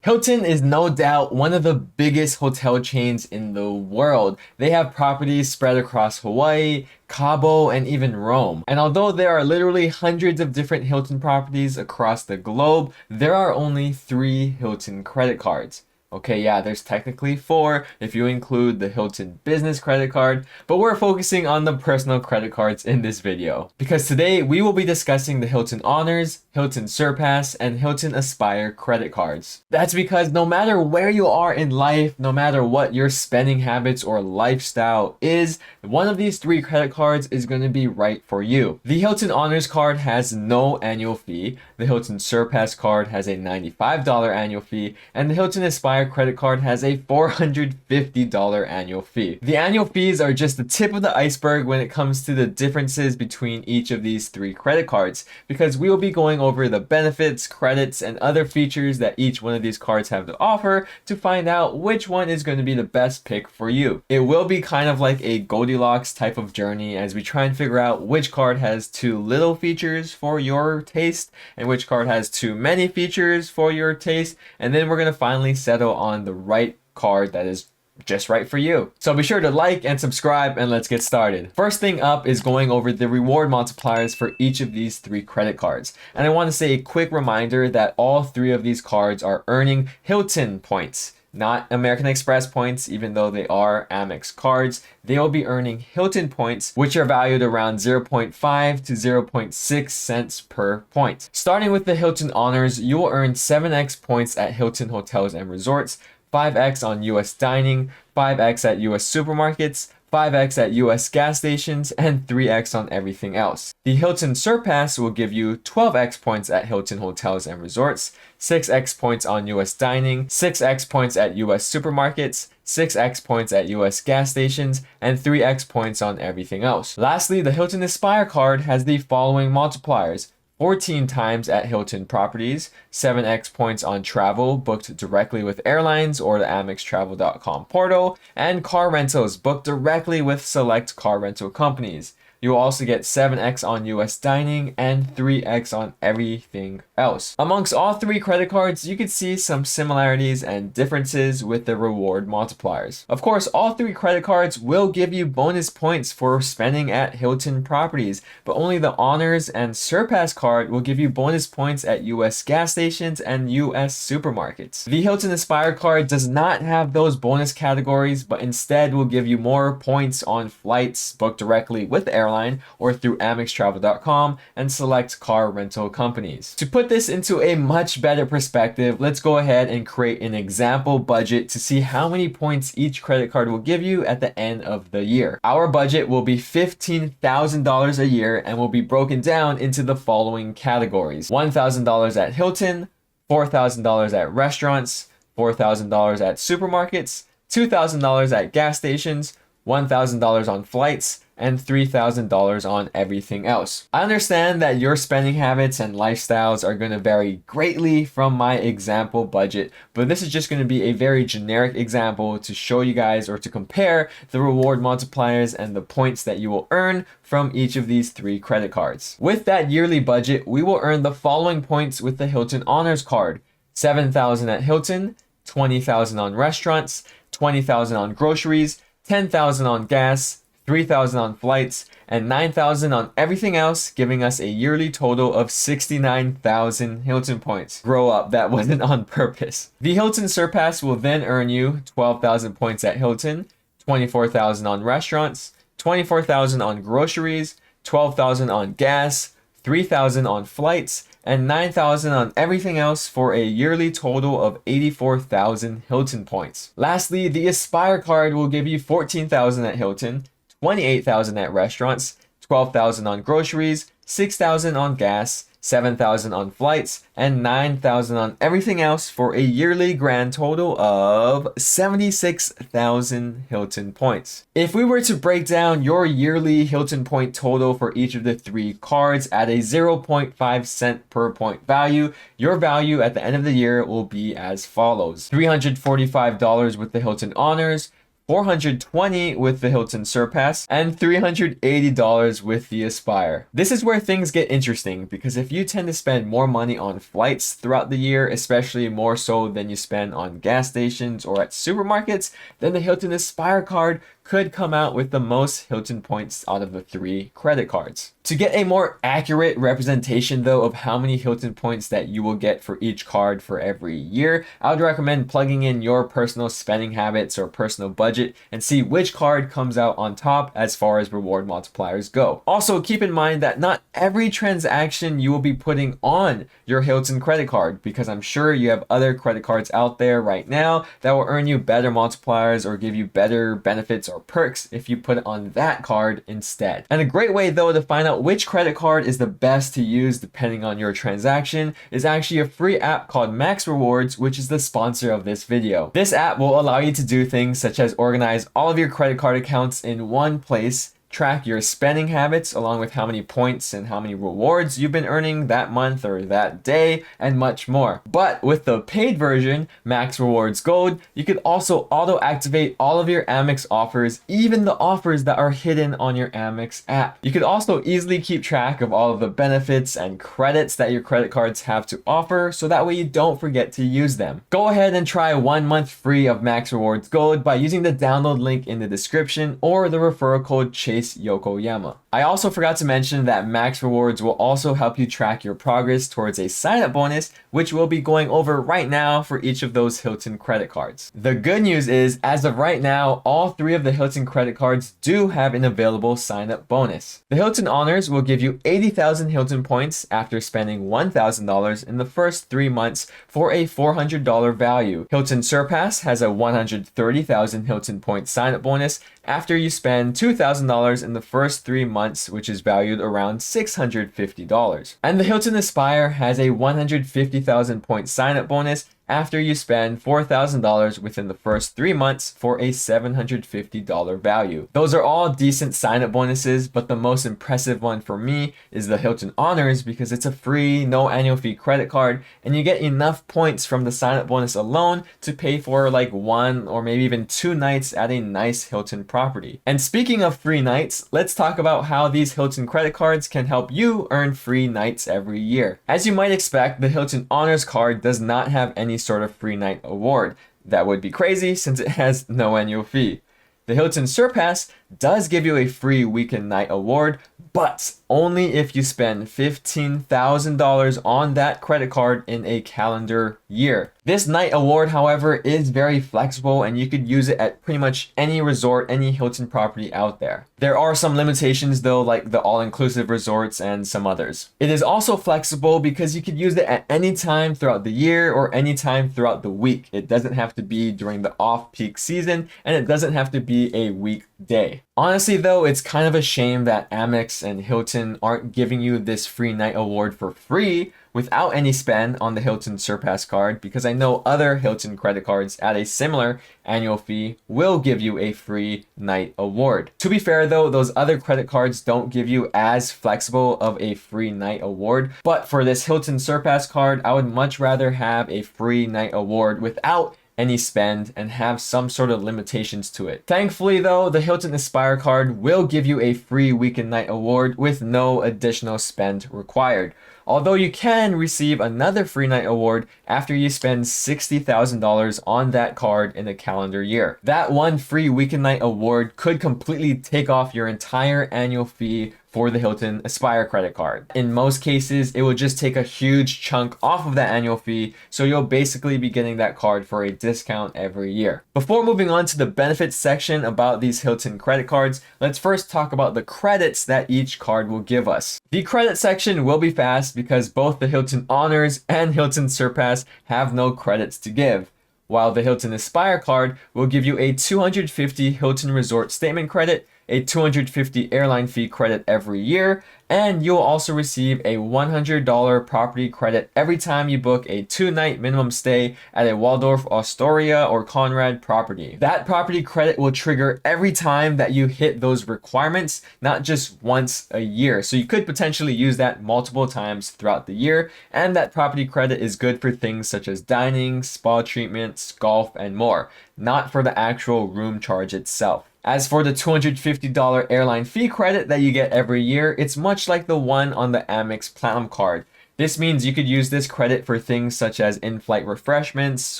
Hilton is no doubt one of the biggest hotel chains in the world. They have properties spread across Hawaii, Cabo, and even Rome. And although there are literally hundreds of different Hilton properties across the globe, there are only 3 Hilton credit cards. Okay, yeah, there's technically 4 if you include the Hilton business credit card, but we're focusing on the personal credit cards in this video. Because today we will be discussing the Hilton Honors, Hilton Surpass, and Hilton Aspire credit cards. That's because no matter where you are in life, no matter what your spending habits or lifestyle is, one of these 3 credit cards is going to be right for you. The Hilton Honors card has no annual fee, the Hilton Surpass card has a $95 annual fee, and the Hilton Aspire credit card has a $450 annual fee. The annual fees are just the tip of the iceberg when it comes to the differences between each of these 3 credit cards, because we will be going over the benefits, credits, and other features that each one of these cards have to offer to find out which one is going to be the best pick for you. It will be kind of like a Goldilocks type of journey as we try and figure out which card has too little features for your taste and which card has too many features for your taste, and then we're going to finally settle on the right card that is just right for you. So be sure to like and subscribe, and let's get started. First thing up is going over the reward multipliers for each of these 3 credit cards. And I want to say a quick reminder that all 3 of these cards are earning Hilton points, not American Express points, even though they are Amex cards. They will be earning Hilton points, which are valued around 0.5 to 0.6 cents per point. Starting with the Hilton Honors, you will earn 7x points at Hilton Hotels and Resorts, 5x on US dining, 5x at US supermarkets, 5x at US gas stations, and 3x on everything else. The Hilton Surpass will give you 12x points at Hilton Hotels and Resorts, 6x points on US dining, 6x points at US supermarkets, 6x points at US gas stations, and 3x points on everything else. Lastly, the Hilton Aspire card has the following multipliers: 14 times at Hilton properties, 7x points on travel booked directly with airlines or the AmexTravel.com portal, and car rentals booked directly with select car rental companies. You will also get 7x on US dining and 3x on everything else. Amongst all 3 credit cards, you can see some similarities and differences with the reward multipliers. Of course, all 3 credit cards will give you bonus points for spending at Hilton properties, but only the Honors and Surpass card will give you bonus points at US gas stations and US supermarkets. The Hilton Aspire card does not have those bonus categories, but instead will give you more points on flights booked directly with airlines or through AmexTravel.com and select car rental companies. To put this into a much better perspective, let's go ahead and create an example budget to see how many points each credit card will give you at the end of the year. Our budget will be $15,000 a year and will be broken down into the following categories: $1,000 at Hilton, $4,000 at restaurants, $4,000 at supermarkets, $2,000 at gas stations, $1,000 on flights, and $3,000 on everything else. I understand that your spending habits and lifestyles are going to vary greatly from my example budget, but this is just going to be a very generic example to show you guys or to compare the reward multipliers and the points that you will earn from each of these 3 credit cards. With that yearly budget, we will earn the following points with the Hilton Honors card: 7,000 at Hilton, 20,000 on restaurants, 20,000 on groceries, 10,000 on gas, 3,000 on flights, and 9,000 on everything else, giving us a yearly total of 69,000 Hilton points. Grow up, that wasn't on purpose. The Hilton Surpass will then earn you 12,000 points at Hilton, 24,000 on restaurants, 24,000 on groceries, 12,000 on gas, 3,000 on flights, and 9,000 on everything else for a yearly total of 84,000 Hilton points. Lastly, the Aspire card will give you 14,000 at Hilton, 28,000 at restaurants, 12,000 on groceries, 6,000 on gas, 7,000 on flights, and 9,000 on everything else for a yearly grand total of 76,000 Hilton points. If we were to break down your yearly Hilton point total for each of the 3 cards at a 0.5 cent per point value, your value at the end of the year will be as follows: $345 with the Hilton Honors, $420 with the Hilton Surpass, and $380 with the Aspire. This is where things get interesting, because if you tend to spend more money on flights throughout the year, especially more so than you spend on gas stations or at supermarkets, then the Hilton Aspire card could come out with the most Hilton points out of the 3 credit cards. To get a more accurate representation though of how many Hilton points that you will get for each card for every year, I would recommend plugging in your personal spending habits or personal budget and see which card comes out on top as far as reward multipliers go. Also, keep in mind that not every transaction you will be putting on your Hilton credit card, because I'm sure you have other credit cards out there right now that will earn you better multipliers or give you better benefits or perks if you put it on that card instead. And a great way though to find out which credit card is the best to use depending on your transaction is actually a free app called Max Rewards, which is the sponsor of this video. This app will allow you to do things such as organize all of your credit card accounts in one place, track your spending habits along with how many points and how many rewards you've been earning that month or that day, and much more. But with the paid version, Max Rewards Gold, you could also auto-activate all of your Amex offers, even the offers that are hidden on your Amex app. You could also easily keep track of all of the benefits and credits that your credit cards have to offer, so that way you don't forget to use them. Go ahead and try 1 month free of Max Rewards Gold by using the download link in the description or the referral code Yokoyama. I also forgot to mention that Max Rewards will also help you track your progress towards a sign-up bonus, which we'll be going over right now for each of those Hilton credit cards. The good news is, as of right now, all 3 of the Hilton credit cards do have an available sign-up bonus. The Hilton Honors will give you 80,000 Hilton points after spending $1,000 in the first 3 months for a $400 value. Hilton Surpass has a 130,000 Hilton point sign-up bonus after you spend $2,000 in the first 3 months, which is valued around $650. And the Hilton Aspire has a 150,000 point sign-up bonus after you spend $4,000 within the first 3 months for a $750 value. Those are all decent sign-up bonuses, but the most impressive one for me is the Hilton Honors, because it's a free, no annual fee credit card, and you get enough points from the sign-up bonus alone to pay for like 1 or maybe even 2 nights at a nice Hilton property. And speaking of free nights, let's talk about how these Hilton credit cards can help you earn free nights every year. As you might expect, the Hilton Honors card does not have any sort of free night award. That would be crazy since it has no annual fee. The Hilton Surpass does give you a free weekend night award, but only if you spend $15,000 on that credit card in a calendar year. This night award, however, is very flexible and you could use it at pretty much any resort, any Hilton property out there. There are some limitations though, like the all-inclusive resorts and some others. It is also flexible because you could use it at any time throughout the year or any time throughout the week. It doesn't have to be during the off-peak season, and it doesn't have to be a weekday. Honestly though, it's kind of a shame that Amex and Hilton aren't giving you this free night award for free without any spend on the Hilton Surpass card, because I know other Hilton credit cards at a similar annual fee will give you a free night award. To be fair though, those other credit cards don't give you as flexible of a free night award, but for this Hilton Surpass card, I would much rather have a free night award without any spend and have some sort of limitations to it. Thankfully though, the Hilton Aspire card will give you a free weekend night award with no additional spend required. Although you can receive another free night award after you spend $60,000 on that card in a calendar year. That one free weekend night award could completely take off your entire annual fee for the Hilton Aspire credit card. In most cases, it will just take a huge chunk off of that annual fee, so you'll basically be getting that card for a discount every year. Before moving on to the benefits section about these Hilton credit cards, let's first talk about the credits that each card will give us. The credit section will be fast because both the Hilton Honors and Hilton Surpass have no credits to give, while the Hilton Aspire card will give you a 250 Hilton Resort Statement credit, a $250 airline fee credit every year, and you'll also receive a $100 property credit every time you book a 2-night minimum stay at a Waldorf Astoria or Conrad property. That property credit will trigger every time that you hit those requirements, not just once a year. So you could potentially use that multiple times throughout the year, and that property credit is good for things such as dining, spa treatments, golf, and more, not for the actual room charge itself. As for the $250 airline fee credit that you get every year, it's much like the one on the Amex Platinum card. This means you could use this credit for things such as in-flight refreshments,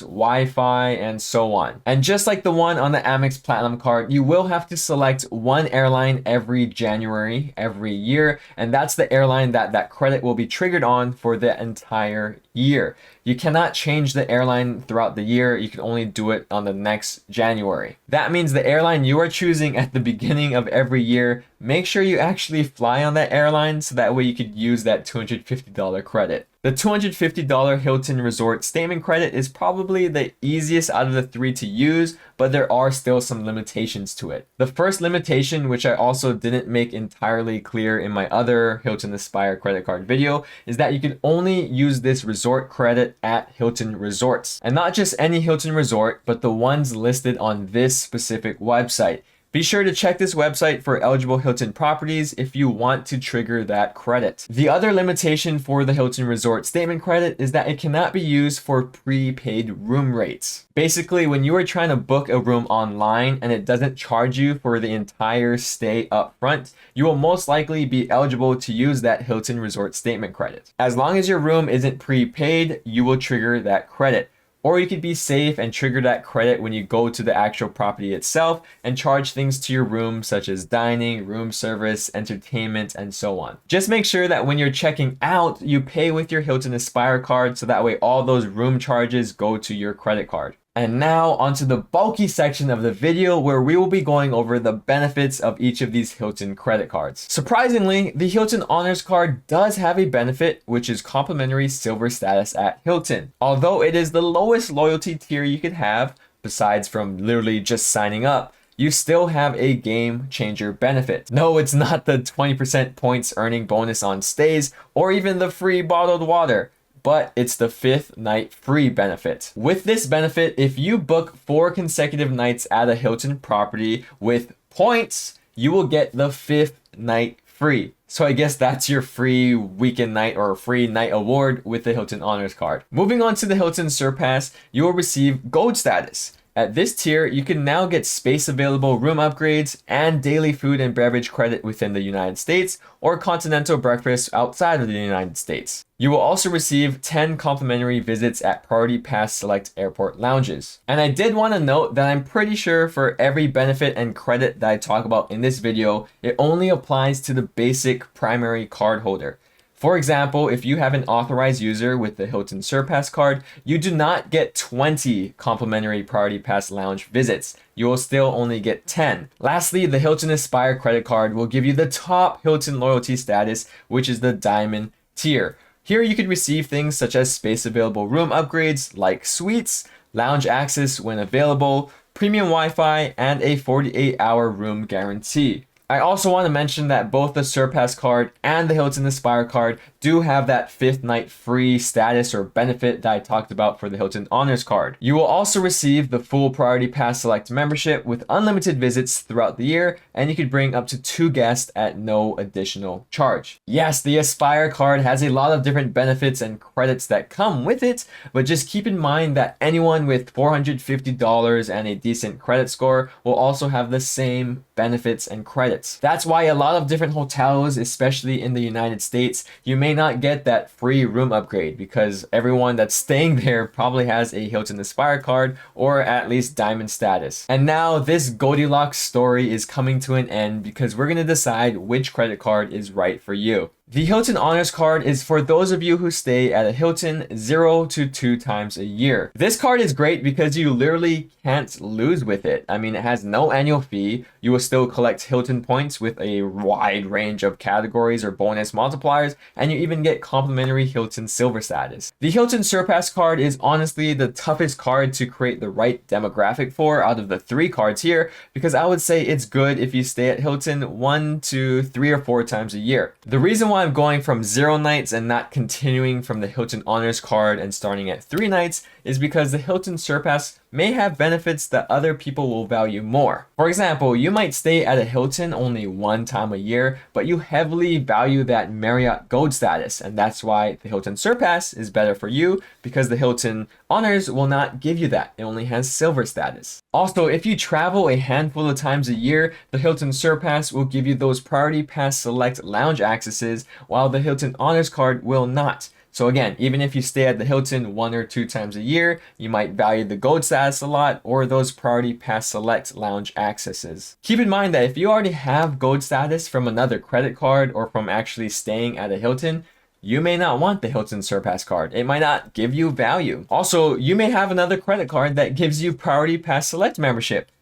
Wi-Fi, and so on. And just like the one on the Amex Platinum card, you will have to select one airline every January, every year, and that's the airline that credit will be triggered on for the entire year. You cannot change the airline throughout the year. You can only do it on the next January. That means the airline you are choosing at the beginning of every year, make sure you actually fly on that airline so that way you could use that $250 credit. The $250 Hilton Resort Statement Credit is probably the easiest out of the three to use, but there are still some limitations to it. The first limitation, which I also didn't make entirely clear in my other Hilton Aspire credit card video, is that you can only use this resort credit at Hilton resorts. And not just any Hilton resort, but the ones listed on this specific website. Be sure to check this website for eligible Hilton properties if you want to trigger that credit. The other limitation for the Hilton Resort Statement Credit is that it cannot be used for prepaid room rates. Basically, when you are trying to book a room online and it doesn't charge you for the entire stay up front, you will most likely be eligible to use that Hilton Resort Statement Credit. As long as your room isn't prepaid, you will trigger that credit. Or you could be safe and trigger that credit when you go to the actual property itself and charge things to your room such as dining, room service, entertainment, and so on. Just make sure that when you're checking out, you pay with your Hilton Aspire card so that way all those room charges go to your credit card. And now onto the bulky section of the video where we will be going over the benefits of each of these Hilton credit cards. Surprisingly, the Hilton Honors card does have a benefit, which is complimentary silver status at Hilton. Although it is the lowest loyalty tier you could have, besides from literally just signing up, you still have a game changer benefit. No, it's not the 20% points earning bonus on stays or even the free bottled water, but it's the 5th night free benefit. With this benefit, if you book 4 consecutive nights at a Hilton property with points, you will get the 5th night free. So I guess that's your free weekend night or free night award with the Hilton Honors card. Moving on to the Hilton Surpass, you will receive gold status. At this tier, you can now get space available room upgrades and daily food and beverage credit within the United States or continental breakfast outside of the United States. You will also receive 10 complimentary visits at Priority Pass Select airport lounges. And I did want to note that I'm pretty sure for every benefit and credit that I talk about in this video, it only applies to the basic primary card holder. For example, if you have an authorized user with the Hilton Surpass card, you do not get 20 complimentary Priority Pass Lounge visits. You will still only get 10. Lastly, the Hilton Aspire credit card will give you the top Hilton loyalty status, which is the Diamond tier. Here you could receive things such as space available room upgrades like suites, lounge access when available, premium Wi-Fi, and a 48-hour room guarantee. I also want to mention that both the Surpass card and the Hilton Aspire card do have that 5th night free status or benefit that I talked about for the Hilton Honors card. You will also receive the full Priority Pass Select membership with unlimited visits throughout the year, and you could bring up to 2 guests at no additional charge. Yes, the Aspire card has a lot of different benefits and credits that come with it, but just keep in mind that anyone with $450 and a decent credit score will also have the same benefits and credits. That's why a lot of different hotels, especially in the United States, you may not get that free room upgrade because everyone that's staying there probably has a Hilton Aspire card or at least Diamond status. And now this Goldilocks story is coming to an end because we're going to decide which credit card is right for you. The Hilton Honors card is for those of you who stay at a Hilton 0 to 2 times a year. This card is great because you literally can't lose with it. I mean, it has no annual fee. You will still collect Hilton points with a wide range of categories or bonus multipliers, and you even get complimentary Hilton Silver status. The Hilton Surpass card is honestly the toughest card to create the right demographic for out of the 3 cards here, because I would say it's good if you stay at Hilton 1 to 3 or 4 times a year. The reason why I'm going from 0 nights and not continuing from the Hilton Honors card and starting at 3 nights is because the Hilton Surpass may have benefits that other people will value more. For example, you might stay at a Hilton only 1 time a year, but you heavily value that Marriott Gold status, and that's why the Hilton Surpass is better for you, because the Hilton Honors will not give you that. It only has Silver status. Also, if you travel a handful of times a year, the Hilton Surpass will give you those Priority Pass Select lounge accesses, while the Hilton Honors card will not. So again, even if you stay at the Hilton 1 or 2 times a year, you might value the gold status a lot or those Priority Pass Select lounge accesses. Keep in mind that if you already have gold status from another credit card or from actually staying at a Hilton, you may not want the Hilton Surpass card. It might not give you value. Also, you may have another credit card that gives you Priority Pass Select membership.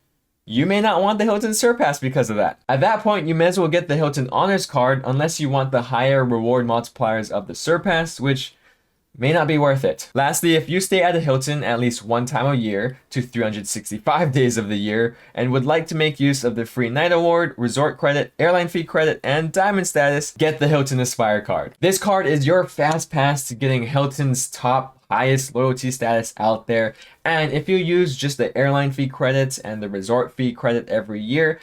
You may not want the Hilton Surpass because of that. At that point, you may as well get the Hilton Honors card unless you want the higher reward multipliers of the Surpass, which may not be worth it. Lastly, if you stay at a Hilton at least 1 time a year to 365 days of the year and would like to make use of the free night award, resort credit, airline fee credit, and diamond status, get the Hilton Aspire card. This card is your fast pass to getting Hilton's top highest loyalty status out there. And if you use just the airline fee credits and the resort fee credit every year,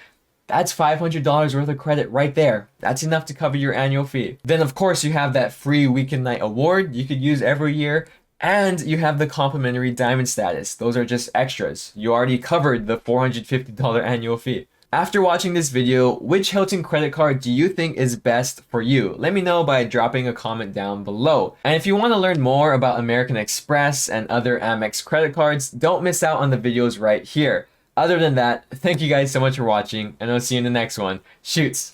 that's $500 worth of credit right there. That's enough to cover your annual fee. Then of course you have that free weekend night award you could use every year, and you have the complimentary diamond status. Those are just extras. You already covered the $450 annual fee. After watching this video, which Hilton credit card do you think is best for you? Let me know by dropping a comment down below. And if you want to learn more about American Express and other Amex credit cards, don't miss out on the videos right here. Other than that, thank you guys so much for watching, and I'll see you in the next one. Shoots!